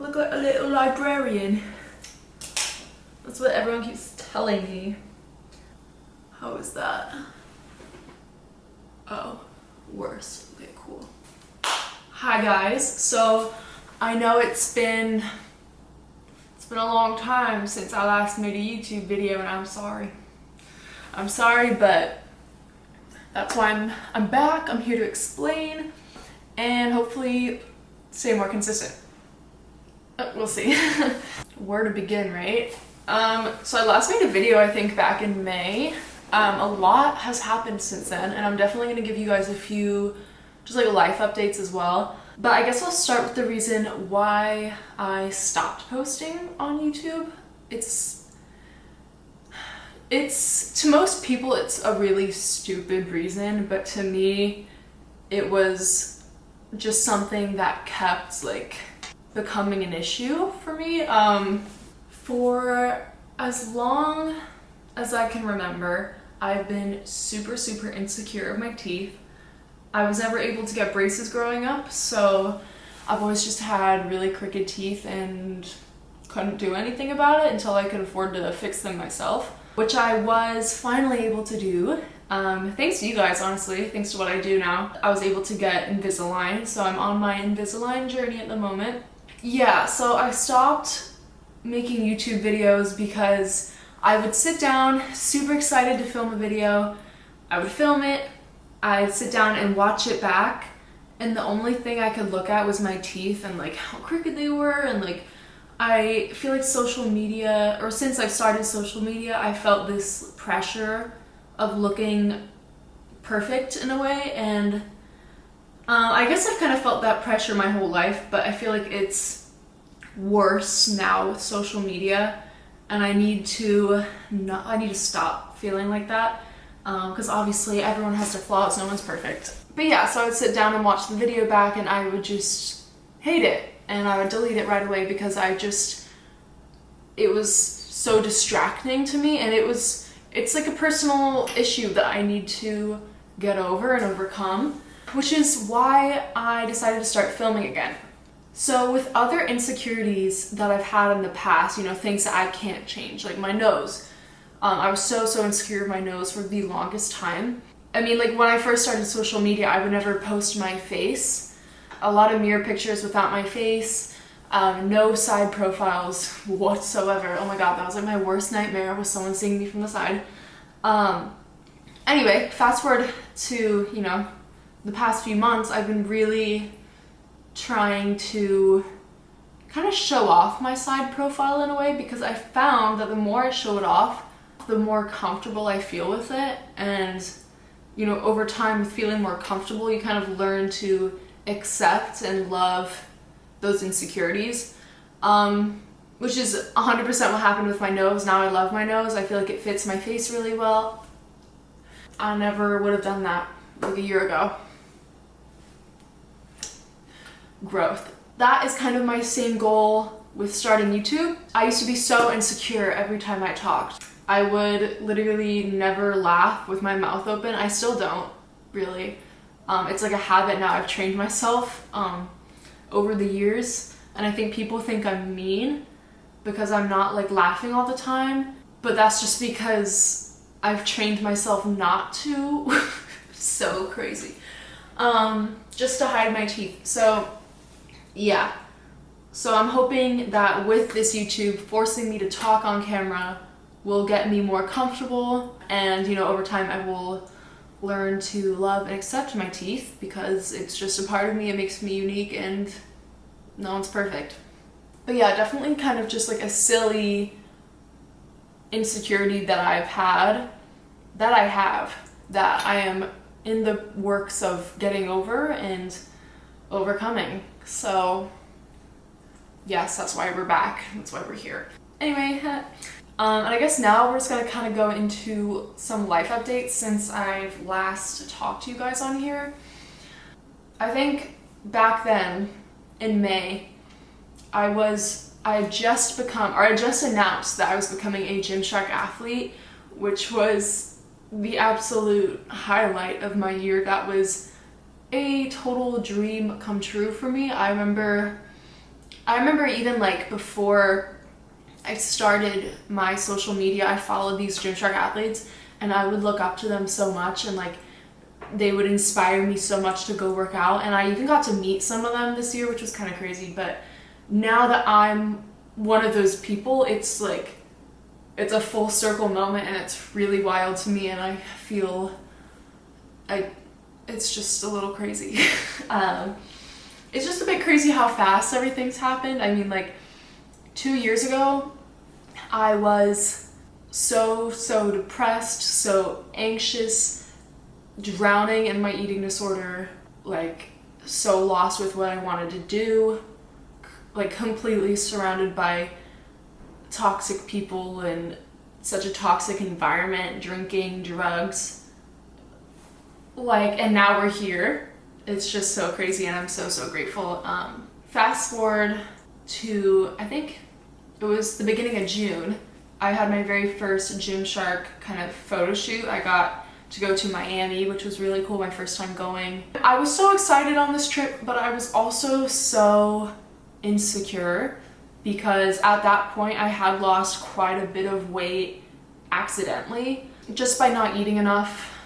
look like a little librarian. That's what everyone keeps telling me. How is that? Oh, worse. Okay, cool. Hi guys. So I know it's been a long time since I last made a YouTube video, and I'm sorry. I'm sorry, but that's why I'm back. I'm here to explain and hopefully stay more consistent. We'll see. Where to begin, right? So I last made a video, I think, back in May. A lot has happened since then, and I'm definitely going to give you guys a few just like life updates as well. But I guess I'll start with the reason why I stopped posting on YouTube. It's to most people it's a really stupid reason, but to me it was just something that kept like becoming an issue for me. For as long as I can remember, I've been super insecure of my teeth. I was never able to get braces growing up, so I've always just had really crooked teeth and couldn't do anything about it until I could afford to fix them myself, which I was finally able to do. Thanks to you guys, honestly, thanks to what I do now. I was able to get Invisalign, so I'm on my Invisalign journey at the moment. Yeah, so I stopped making YouTube videos because I would sit down, super excited to film a video, I would film it, I'd sit down and watch it back, and the only thing I could look at was my teeth and like how crooked they were, and like I feel like social media, or since I've started social media, I felt this pressure of looking perfect in a way, and I guess I've kind of felt that pressure my whole life, but I feel like it's worse now with social media, and I need to stop feeling like that. Because obviously everyone has their flaws, no one's perfect. But yeah, so I would sit down and watch the video back and I would just hate it, and I would delete it right away because it was so distracting to me, and it's like a personal issue that I need to get over and overcome, which is why I decided to start filming again. So with other insecurities that I've had in the past, you know, things that I can't change, like my nose. I was so insecure of my nose for the longest time. I mean, like when I first started social media, I would never post my face. A lot of mirror pictures without my face, no side profiles whatsoever. Oh my god, that was like my worst nightmare, was someone seeing me from the side. Anyway, fast forward to, you know, the past few months, I've been really trying to kind of show off my side profile in a way, because I found that the more I show it off, the more comfortable I feel with it. And you know, over time, with feeling more comfortable, you kind of learn to accept and love those insecurities, which is 100% what happened with my nose. Now I love my nose. I feel like it fits my face really well. I never would have done that like a year ago. Growth. That is kind of my same goal with starting YouTube. I used to be so insecure every time I talked. I would literally never laugh with my mouth open. I still don't, really. It's like a habit now. I've trained myself over the years, and I think people think I'm mean because I'm not like laughing all the time, but that's just because I've trained myself not to. So crazy. Just to hide my teeth. So yeah. So I'm hoping that with this YouTube, forcing me to talk on camera will get me more comfortable, and you know, over time I will learn to love and accept my teeth, because it's just a part of me. It makes me unique, and no one's perfect. But yeah, definitely kind of just like a silly insecurity that I have that I am in the works of getting over and overcoming. So yes, that's why we're back. That's why we're here. Anyway, and I guess now we're just gonna kind of go into some life updates since I've last talked to you guys on here. I think back then in May, I had just announced that I was becoming a Gymshark athlete, which was the absolute highlight of my year. That was a total dream come true for me. I remember I remember even like before I started my social media, I followed these Gymshark athletes and I would look up to them so much, and like they would inspire me so much to go work out. And I even got to meet some of them this year, which was kind of crazy. But now that I'm one of those people, it's like it's a full circle moment, and it's really wild to me, and I feel it's just a little crazy. It's just a bit crazy how fast everything's happened. I mean, like 2 years ago, I was so depressed, so anxious, drowning in my eating disorder, like so lost with what I wanted to do, like completely surrounded by toxic people and such a toxic environment, drinking, drugs. Like, and now we're here. It's just so crazy, and I'm so grateful. Fast forward to, I think it was the beginning of June, I had my very first Gymshark kind of photo shoot. I got to go to Miami, which was really cool, my first time going. I was so excited on this trip, but I was also so insecure because at that point I had lost quite a bit of weight accidentally just by not eating enough.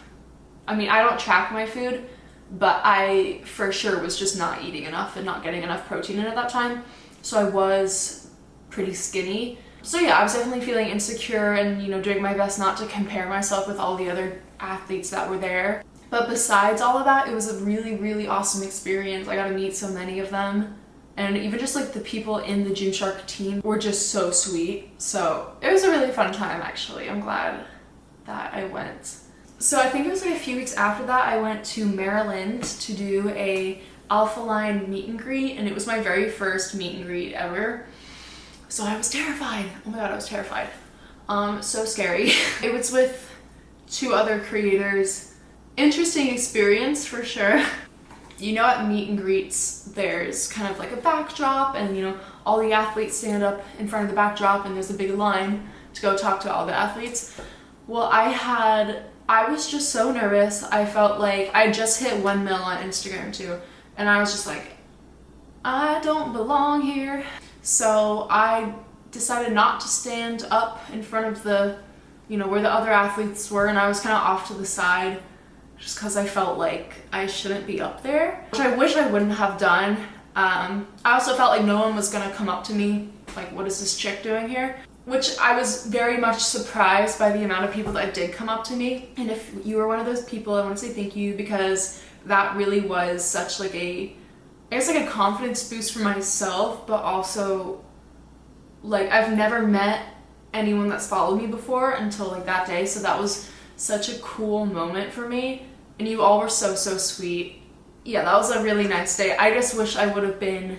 I mean, I don't track my food, but I for sure was just not eating enough and not getting enough protein in at that time. So I was pretty skinny. So yeah, I was definitely feeling insecure and, you know, doing my best not to compare myself with all the other athletes that were there. But besides all of that, it was a really awesome experience. I got to meet so many of them. And even just like the people in the Gymshark team were just so sweet. So it was a really fun time, actually. I'm glad that I went. So I think it was like a few weeks after that, I went to Maryland to do a Alpha Line meet and greet, and it was my very first meet and greet ever. So I was terrified. Oh my god, I was terrified. So scary. It was with 2 other creators. Interesting experience for sure. You know, at meet and greets, there's kind of like a backdrop, and you know, all the athletes stand up in front of the backdrop, and there's a big line to go talk to all the athletes. Well, I was just so nervous. I felt like I just hit 1 mil on Instagram too, and I was just like, I don't belong here. So I decided not to stand up in front of the, you know, where the other athletes were, and I was kind of off to the side just because I felt like I shouldn't be up there, which I wish I wouldn't have done. I also felt like no one was gonna come up to me, like, what is this chick doing here? Which I was very much surprised by the amount of people that did come up to me. And if you were one of those people, I want to say thank you, because that really was such like a, I guess like a confidence boost for myself, but also like I've never met anyone that's followed me before until like that day. So that was such a cool moment for me, and you all were so sweet. Yeah, that was a really nice day. I just wish I would have been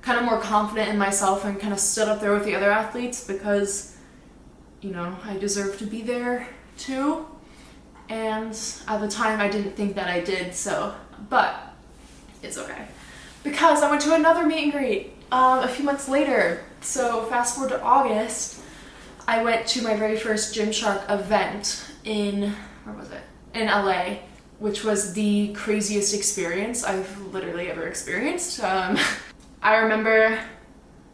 kind of more confident in myself and kind of stood up there with the other athletes, because, you know, I deserve to be there too. And at the time I didn't think that I did, so, but it's okay. Because I went to another meet and greet a few months later. So fast forward to August, I went to my very first Gymshark event in, where was it? In LA, which was the craziest experience I've literally ever experienced. I remember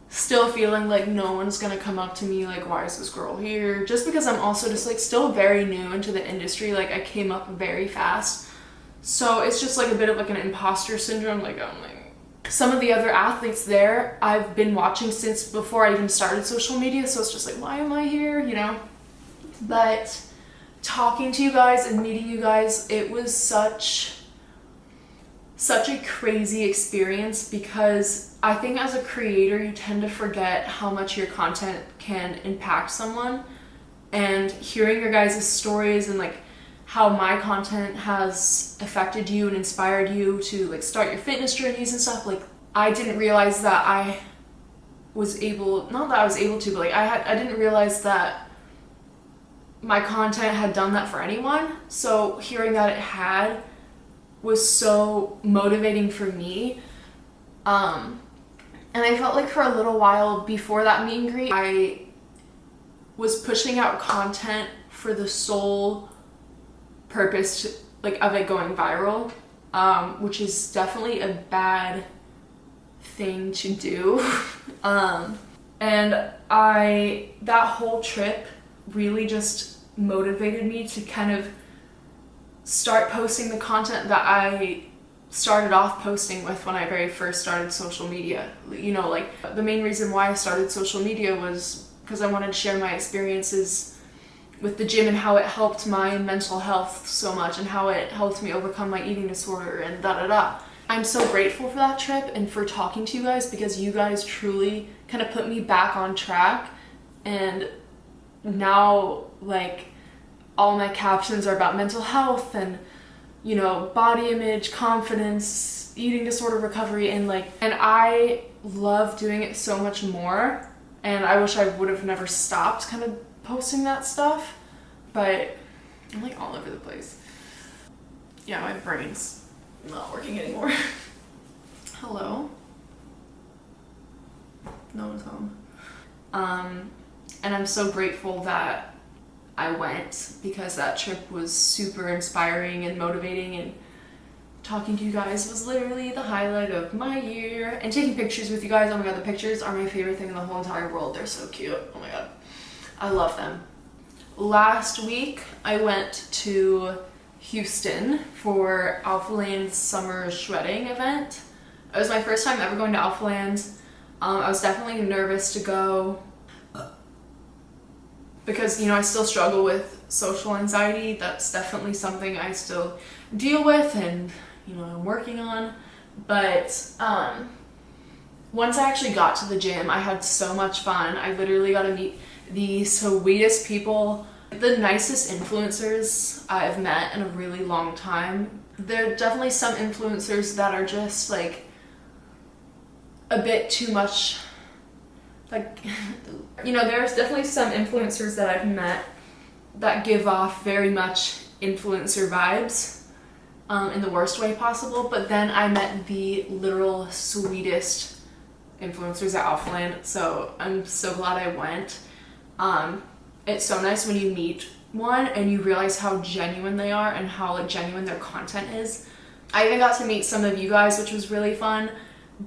still feeling like no one's gonna come up to me, like, why is this girl here? Just because I'm also just like still very new into the industry, like I came up very fast. So it's just like a bit of like an imposter syndrome, like I'm like, some of the other athletes there I've been watching since before I even started social media, so it's just like, why am I here, you know? But talking to you guys and meeting you guys, it was such a crazy experience, because I think as a creator you tend to forget how much your content can impact someone, and hearing your guys' stories and like how my content has affected you and inspired you to like start your fitness journeys and stuff, like I didn't realize that I was able, not that I was able to, but like I didn't realize that my content had done that for anyone. So hearing that it had was so motivating for me. And I felt like for a little while before that meet and greet, I was pushing out content for the sole purpose to, like, of it going viral, which is definitely a bad thing to do. And that whole trip really just motivated me to kind of start posting the content that I started off posting with when I very first started social media. You know, like the main reason why I started social media was because I wanted to share my experiences with the gym and how it helped my mental health so much and how it helped me overcome my eating disorder and da-da-da. I'm so grateful for that trip and for talking to you guys, because you guys truly kind of put me back on track. And now, like, all my captions are about mental health and, you know, body image, confidence, eating disorder recovery, and I love doing it so much more. And I wish I would have never stopped kind of posting that stuff, but I'm like all over the place. Yeah, my brain's not working anymore. Hello? No one's home. And I'm so grateful that I went, because that trip was super inspiring and motivating, and talking to you guys was literally the highlight of my year. And taking pictures with you guys, oh my god, the pictures are my favorite thing in the whole entire world. They're so cute. Oh my god. I love them. Last week, I went to Houston for Alphaland's summer shredding event. It was my first time ever going to Alphaland. I was definitely nervous to go because, you know, I still struggle with social anxiety. That's definitely something I still deal with and, you know, I'm working on. But once I actually got to the gym, I had so much fun. I literally got to meet the sweetest people, the nicest influencers I've met in a really long time. There are definitely some influencers that are just like a bit too much, like, you know, there's definitely some influencers that I've met that give off very much influencer vibes in the worst way possible. But then I met the literal sweetest influencers at Alphaland, so I'm so glad I went. It's so nice when you meet one and you realize how genuine they are and how like genuine their content is. I even got to meet some of you guys, which was really fun,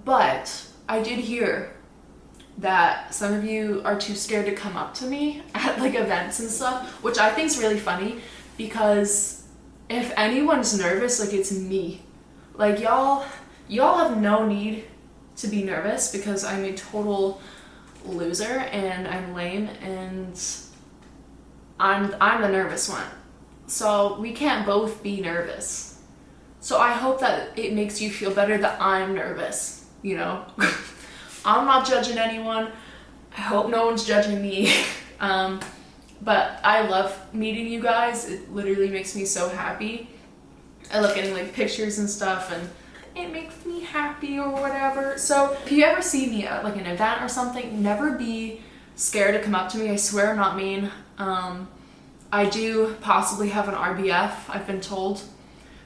but I did hear that some of you are too scared to come up to me at like events and stuff, which I think is really funny, because if anyone's nervous, like, it's me. Like, y'all have no need to be nervous, because I'm a total loser and I'm lame and I'm the nervous one. So we can't both be nervous. So I hope that it makes you feel better that I'm nervous, you know? I'm not judging anyone. I hope no one's judging me. But I love meeting you guys. It literally makes me so happy. I love getting like pictures and stuff, and it makes me happy or whatever. So if you ever see me at like an event or something, never be scared to come up to me. I swear I'm not mean. I do possibly have an RBF, I've been told.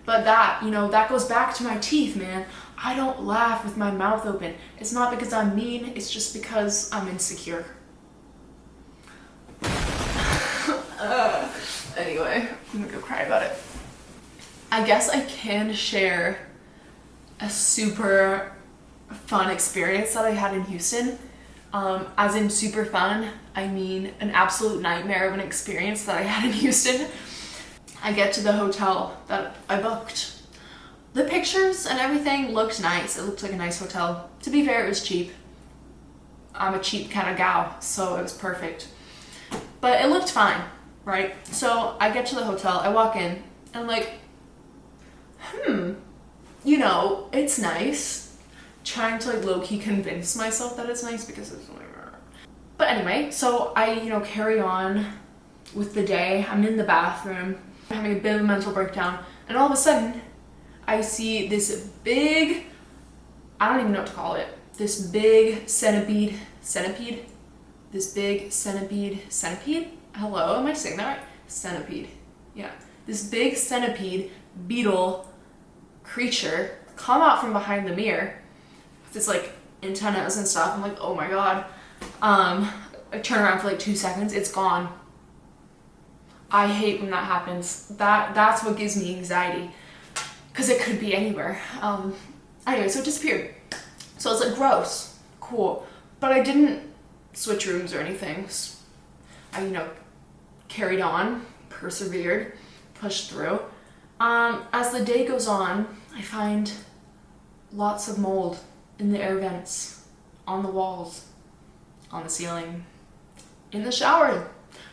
But that, you know, that goes back to my teeth, man. I don't laugh with my mouth open. It's not because I'm mean, it's just because I'm insecure. Anyway, I'm gonna go cry about it. I guess I can share a super fun experience that I had in Houston. As in super fun, I mean an absolute nightmare of an experience that I had in Houston. I get to the hotel that I booked. The pictures and everything looked nice. It looked like a nice hotel. To be fair, it was cheap. I'm a cheap kind of gal, so it was perfect. But it looked fine, right? So I get to the hotel, I walk in, and I'm like, you know, it's nice. Trying to like low-key convince myself that it's nice, because it's like, but anyway, so I, you know, carry on with the day. I'm in the bathroom, having a bit of a mental breakdown, and all of a sudden I see this big, I don't even know what to call it, this big centipede, hello, am I saying that right? Centipede, yeah. This big centipede beetle creature come out from behind the mirror with its like antennas and stuff. I'm like, oh my god. I turn around for like 2 seconds, it's gone. I hate when that happens. That's what gives me anxiety, because it could be anywhere. Anyway, so it disappeared. So I was like, gross, cool. But I didn't switch rooms or anything. I, carried on, persevered, pushed through. As the day goes on, I find lots of mold in the air vents, on the walls, on the ceiling, in the shower.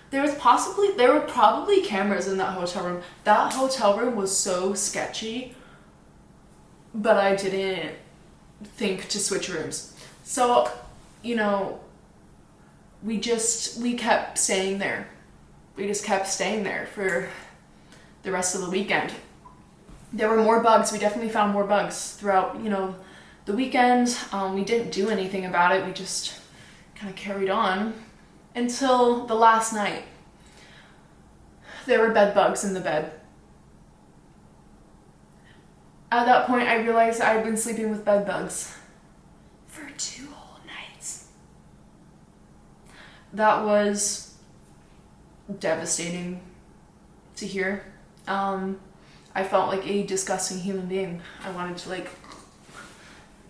There were probably cameras in that hotel room. That hotel room was so sketchy, but I didn't think to switch rooms. So, we kept staying there. We just kept staying there for the rest of the weekend. There were more bugs. We definitely found more bugs throughout, the weekend. We didn't do anything about it. We just kind of carried on until the last night. There were bed bugs in the bed. At that point, I realized I had been sleeping with bed bugs for 2 whole nights. That was devastating to hear. I felt like a disgusting human being. I wanted to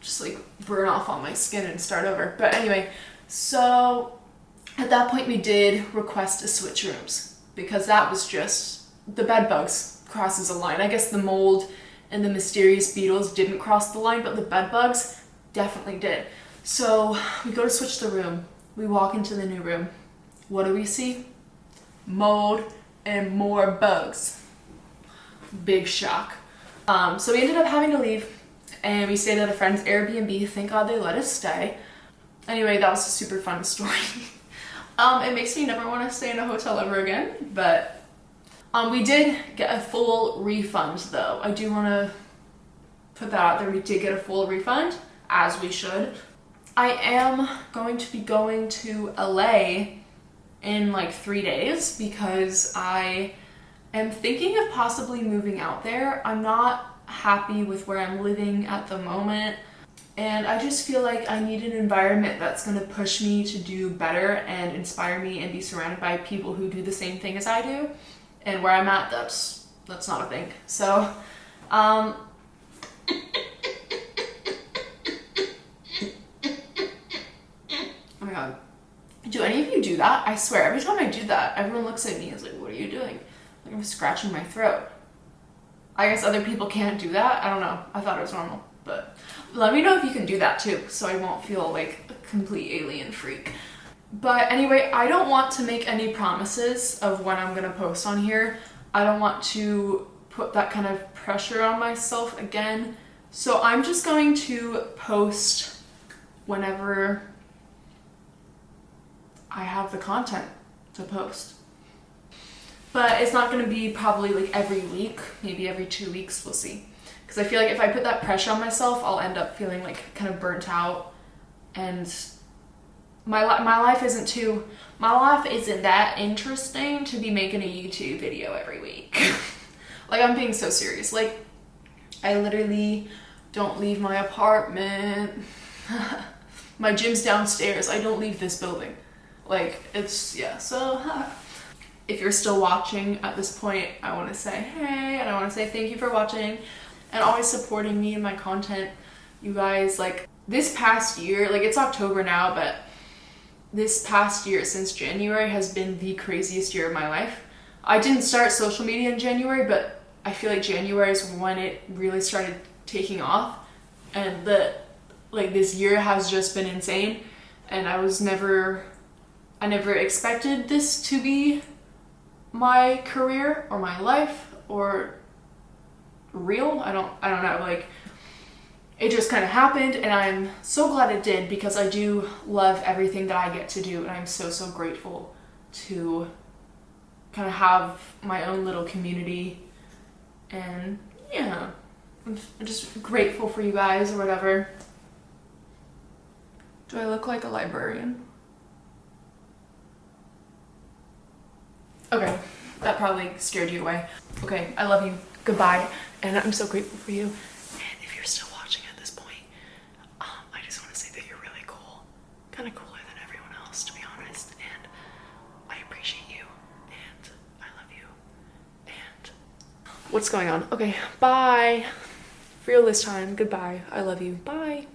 just burn off all my skin and start over. But anyway, so at that point we did request to switch rooms because that was just, the bed bugs crosses a line. I guess the mold and the mysterious beetles didn't cross the line, but the bed bugs definitely did. So we go to switch the room. We walk into the new room. What do we see? Mold and more bugs. Big shock. So we ended up having to leave and we stayed at a friend's Airbnb. Thank God they let us stay. Anyway, that was a super fun story. It makes me never want to stay in a hotel ever again, but we did get a full refund though. I do want to put that out there. We did get a full refund, as we should. I am going to be going to LA in 3 days because I am thinking of possibly moving out there. I'm not happy with where I'm living at the moment, and I just feel like I need an environment that's going to push me to do better and inspire me and be surrounded by people who do the same thing as I do. And where I'm at, that's not a thing. So, oh my God. Do any of you do that? I swear, every time I do that, everyone looks at me and is like, what are you doing? Like I'm scratching my throat. I guess other people can't do that. I don't know. I thought it was normal, but let me know if you can do that too, so I won't feel like a complete alien freak. But anyway, I don't want to make any promises of when I'm gonna post on here. I don't want to put that kind of pressure on myself again. So I'm just going to post whenever I have the content to post. But it's not gonna be probably every week, maybe every 2 weeks, we'll see. Because I feel like if I put that pressure on myself, I'll end up feeling kind of burnt out, and my life isn't that interesting to be making a YouTube video every week. I'm being so serious. I literally don't leave my apartment. My gym's downstairs. I don't leave this building. So if you're still watching at this point, I want to say hey, and I want to say thank you for watching and always supporting me and my content. You guys, this past year, it's October now, but this past year since January has been the craziest year of my life. I didn't start social media in January, but I feel like January is when it really started taking off, and this year has just been insane, and I never expected this to be my career or my life or real. I don't know, it just kind of happened, and I'm so glad it did because I do love everything that I get to do, and I'm so grateful to kind of have my own little community, and yeah, I'm just grateful for you guys or whatever. Do I look like a librarian? Okay, that probably scared you away. Okay, I love you. Goodbye, and I'm so grateful for you. And if you're still watching at this point, I just want to say that you're really cool. Kind of cooler than everyone else, to be honest. And I appreciate you, and I love you. And what's going on? Okay, bye. For real this time. Goodbye. I love you. Bye.